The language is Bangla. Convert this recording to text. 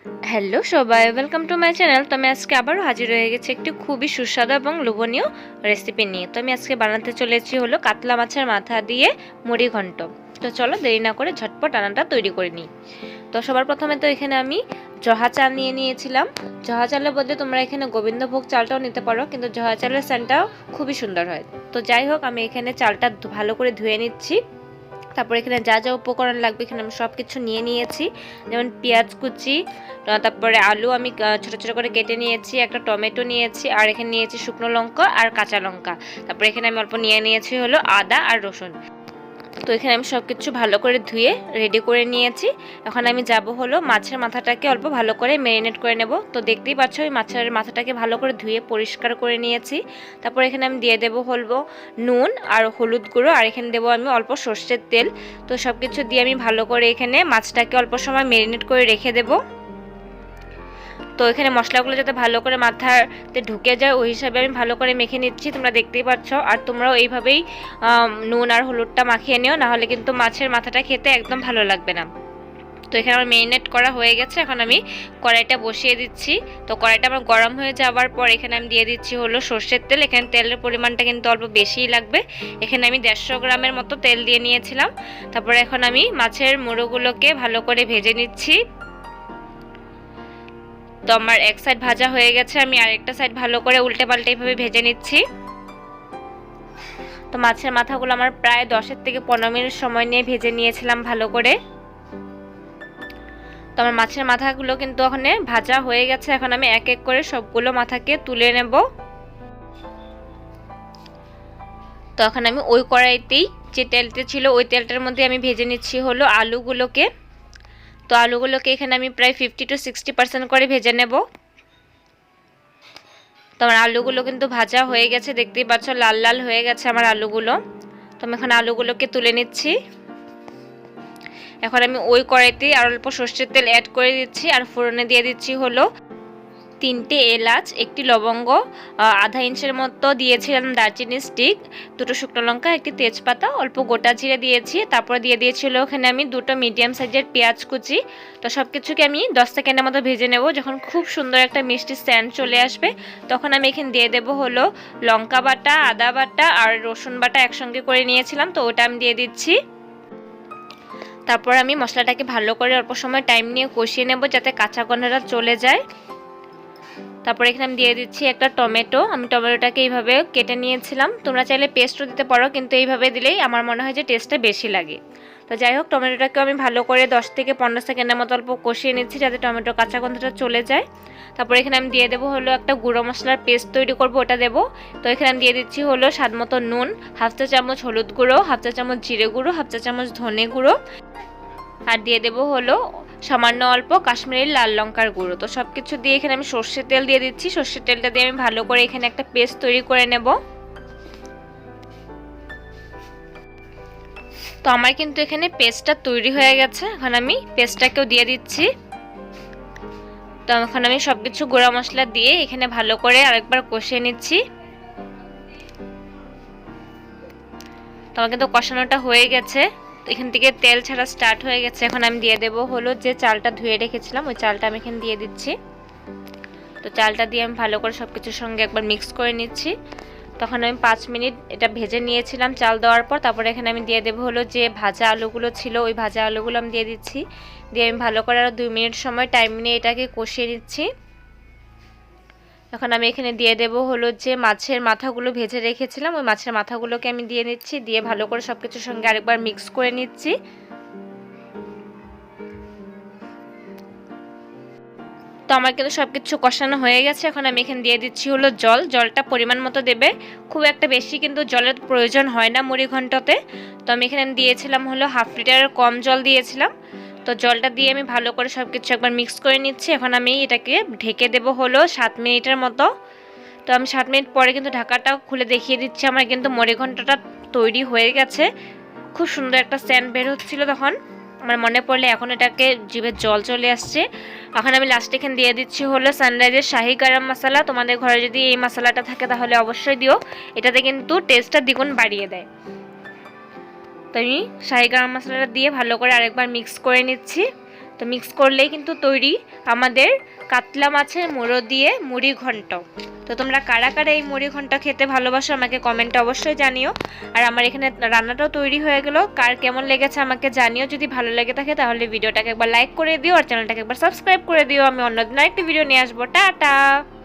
হ্যালো সবাই, ওয়েলকাম টু মাই চ্যানেল। তো আমি আজকে আবারও হাজির হয়ে গেছি একটি খুবই সুস্বাদু এবং লোভনীয় রেসিপি নিয়ে। তো আমি আজকে বানাতে চলেছি হলো কাতলা মাছের মাথা দিয়ে মুড়ি ঘন্ট। তো চলো দেরি না করে ঝটপট রান্নাটা তৈরি করে নিই। তো সবার প্রথমে তো এখানে আমি জহা চাল নিয়ে নিয়েছিলাম। জহা চালের বদলে তোমরা এখানে গোবিন্দভোগ চালটাও নিতে পারো, কিন্তু জহা চালের সেন্টটাও খুবই সুন্দর হয়। তো যাই হোক, আমি এখানে চালটা ভালো করে ধুয়ে নিচ্ছি। তারপর এখানে যা যা উপকরণ লাগবে এখানে আমি সব কিছু নিয়ে নিয়েছি। যেমন পেঁয়াজ কুচি, তারপরে আলু আমি ছোট ছোট করে কেটে নিয়েছি, একটা টমেটো নিয়েছি, আর এখানে নিয়েছি শুকনো লঙ্কা আর কাঁচা লঙ্কা। তারপরে এখানে আমি অল্প নিয়ে নিয়েছি হলো আদা আর রসুন। তো এখানে আমি সব কিছু ভালো করে ধুয়ে রেডি করে নিয়েছি। এখন আমি যাব হলো মাছের মাথাটাকে অল্প ভালো করে ম্যারিনেট করে নেব। তো দেখতেই পাচ্ছ ওই মাছের মাথাটাকে ভালো করে ধুয়ে পরিষ্কার করে নিয়েছি। তারপর এখানে আমি দিয়ে দেবো হলো নুন আর হলুদ গুঁড়ো, আর এখানে দেবো আমি অল্প সর্ষের তেল। তো সব কিছু দিয়ে আমি ভালো করে এখানে মাছটাকে অল্প সময় ম্যারিনেট করে রেখে দেবো। তো এখানে মশলাগুলো যাতে ভালো করে মাথাতে ঢুকে যায় ওই হিসাবে আমি ভালো করে মেখে নিচ্ছি, তোমরা দেখতেই পাচ্ছ। আর তোমরাও এইভাবেই নুন আর হলুদটা মাখিয়ে নিও, নাহলে কিন্তু মাছের মাথাটা খেতে একদম ভালো লাগবে না। তো এখানে আমার মেরিনেট করা হয়ে গেছে। এখন আমি কড়াইটা বসিয়ে দিচ্ছি। তো কড়াইটা আমার গরম হয়ে যাওয়ার পর এখানে আমি দিয়ে দিচ্ছি হলো সর্ষের তেল। এখানে তেলের পরিমাণটা কিন্তু অল্প বেশিই লাগবে। এখানে আমি 150 গ্রামের মতো তেল দিয়ে নিয়েছিলাম। তারপরে এখন আমি মাছের মুড়োগুলোকে ভালো করে ভেজে নিচ্ছি। তো আমার এক সাইড ভাজা হয়ে গেছে, আমি আরেকটা সাইড ভালো করে উল্টে পাল্টে এইভাবে ভেজে নিচ্ছি। তো মাছের মাথাগুলো আমার প্রায় 10 থেকে 15 মিনিট সময় নিয়ে ভেজে নিয়েছিলাম ভালো করে। তো আমার মাছের মাথাগুলো কিন্তু ওখানে ভাজা হয়ে গেছে। এখন আমি এক এক করে সবগুলো মাথাকে তুলে নেব। তো এখন আমি ওই কড়াইতেই যে তেলটা ছিল ওই তেলটার মধ্যে আমি ভেজে নিচ্ছি হলো আলুগুলোকে। তো আলুগুলোকে এখানে আমি প্রায় 50 to 60% করে ভেজে নেব। তো আমার আলুগুলো কিন্তু ভাজা হয়ে গেছে, দেখতেই পাচ্ছ লাল লাল হয়ে গেছে আমার আলুগুলো। তো আমি এখন আলুগুলোকে তুলে নিচ্ছি। এখন আমি ওই কড়াইতেই আর অল্প সর্ষের তেল অ্যাড করে দিচ্ছি, আর ফোড়নে দিয়ে দিচ্ছি হলো 3টে এলাচ, একটি লবঙ্গ, আধা ইঞ্চের মতো দিয়েছিলাম দারচিনি স্টিক, 2টো শুকনো লঙ্কা, একটি তেজপাতা, অল্প গোটা জিরে দিয়েছি। তারপর দিয়ে দিয়েছিল ওখানে আমি 2টো মিডিয়াম সাইজের পেঁয়াজ কুচি। তো সব কিছুকে আমি 10 সেকেন্ডের মতো ভেজে নেব। যখন খুব সুন্দর একটা মিষ্টি সেন্ট চলে আসবে তখন আমি এখানে দিয়ে দেবো হলো লঙ্কা বাটা, আদা বাটা আর রসুন বাটা একসঙ্গে করে নিয়েছিলাম, তো ওটা আমি দিয়ে দিচ্ছি। তারপর আমি মশলাটাকে ভালো করে অল্প সময় টাইম নিয়ে কষিয়ে নেব যাতে কাঁচা গন্ধটা চলে যায়। তারপর এখানে আমি দিয়ে দিচ্ছি একটা টমেটো। আমি টমেটোটাকে এইভাবে কেটে নিয়েছিলাম, তোমরা চাইলে পেস্টও দিতে পারো, কিন্তু এইভাবে দিলেই আমার মনে হয় যে টেস্টটা বেশি লাগে। তো যাই হোক, টমেটোটাকেও আমি ভালো করে 10 থেকে 15 সেকেন্ডের মতো অল্প কষিয়ে নিচ্ছি যাতে টমেটোর কাঁচা গন্ধটা চলে যায়। তারপর এখানে আমি দিয়ে দেবো হলো একটা গুঁড়ো মশলার পেস্ট তৈরি করবো, ওটা দেবো। তো এখানে আমি দিয়ে দিচ্ছি হলো স্বাদ মতো নুন, হাফ চা চামচ হলুদ গুঁড়ো, হাফ চা চামচ জিরে গুঁড়ো, হাফ চা চামচ ধনে গুঁড়ো, আর দিয়ে দেবো হলো সামান্য অল্প কাশ্মীরি লাল লঙ্কার গুঁড়ো। তো সব কিছু দিয়ে এখানে আমি সর্ষের তেল দিয়ে দিচ্ছি। সর্ষের তেলটা দিয়ে আমি ভালো করে এখানে একটা পেস্ট তৈরি করে নেব। তো আমার কিন্তু এখানে পেস্টটা তৈরি হয়ে গেছে। এখন আমি পেস্টটাকেও দিয়ে দিচ্ছি। তো এখন আমি সব কিছু গুঁড়া মশলা দিয়ে এখানে ভালো করে আরেকবার কষিয়ে নিচ্ছি। তো আমার কিন্তু কষানোটা হয়ে গেছে, এখান থেকে তেল ছাড়া স্টার্ট হয়ে গেছে। এখন আমি দিয়ে দেবো হলো যে চালটা ধুয়ে রেখেছিলাম ওই চালটা আমি এখানে দিয়ে দিচ্ছি। তো চালটা দিয়ে আমি ভালো করে সব কিছুর সঙ্গে একবার মিক্স করে নিচ্ছি। তখন আমি 5 মিনিট এটা ভেজে নিয়েছিলাম চাল দেওয়ার পর। তারপরে এখানে আমি দিয়ে দেবো হলো যে ভাজা আলুগুলো ছিল ওই ভাজা আলুগুলো আমি দিয়ে দিচ্ছি। দিয়ে আমি ভালো করে আরও 2 মিনিট সময় টাইম নিয়ে এটাকে কষিয়ে নিচ্ছি। এখন আমি এখানে দিয়ে দেবো হলো যে মাছের মাথাগুলো ভেজে রেখেছিলাম ওই মাছের মাথাগুলোকে আমি দিয়ে নিচ্ছি। দিয়ে ভালো করে সব কিছুর সঙ্গে আরেকবার মিক্স করে নিচ্ছি। তো আমার কিন্তু সব কিছু কষানো হয়ে গেছে। এখন আমি এখানে দিয়ে দিচ্ছি হলো জল। জলটা পরিমাণ মতো দেবে, খুব একটা বেশি কিন্তু জলের প্রয়োজন হয় না মুড়ি ঘন্টতে। তো আমি এখানে দিয়েছিলাম হলো 1/2 লিটারের কম জল দিয়েছিলাম। তো জলটা দিয়ে আমি ভালো করে সব কিছু একবার মিক্স করে নিচ্ছি। এখন আমি এটাকে ঢেকে দেবো হলো 7 মিনিটের মতো। তো আমি 7 মিনিট পরে কিন্তু ঢাকাটা খুলে দেখিয়ে দিচ্ছি, আমার কিন্তু মুড়ি ঘন্টটা তৈরি হয়ে গেছে। খুব সুন্দর একটা সেন্ট বের হচ্ছিল তখন, আমার মনে পড়লে এখন এটাকে জিভে জল চলে আসছে। এখন আমি লাস্টে এখানে দিয়ে দিচ্ছি হলো সানরাইজের শাহি গরম মশলা। তোমাদের ঘরে যদি এই মশলাটা থাকে তাহলে অবশ্যই দিও, এটাতে কিন্তু টেস্টটা দ্বিগুণ বাড়িয়ে দেয়। তো আমি শাহি গরম মশলাটা দিয়ে ভালো করে আরেকবার মিক্স করে নিচ্ছি। তো মিক্স করলেই কিন্তু তৈরি আমাদের কাতলা মাছের মুড়ো দিয়ে মুড়ি ঘন্ট। তো তোমরা কারা কারা এই মুড়ি ঘন্ট খেতে ভালোবাসো আমাকে কমেন্টে অবশ্যই জানিও। আর আমার এখানে রান্নাটাও তৈরি হয়ে গেল, কার কেমন লেগেছে আমাকে জানিও। যদি ভালো লেগে থাকে তাহলে ভিডিওটাকে একবার লাইক করে দিও আর চ্যানেলটাকে একবার সাবস্ক্রাইব করে দিও। আমি অন্যদিন আরেকটি ভিডিও নিয়ে আসবো। টাটা।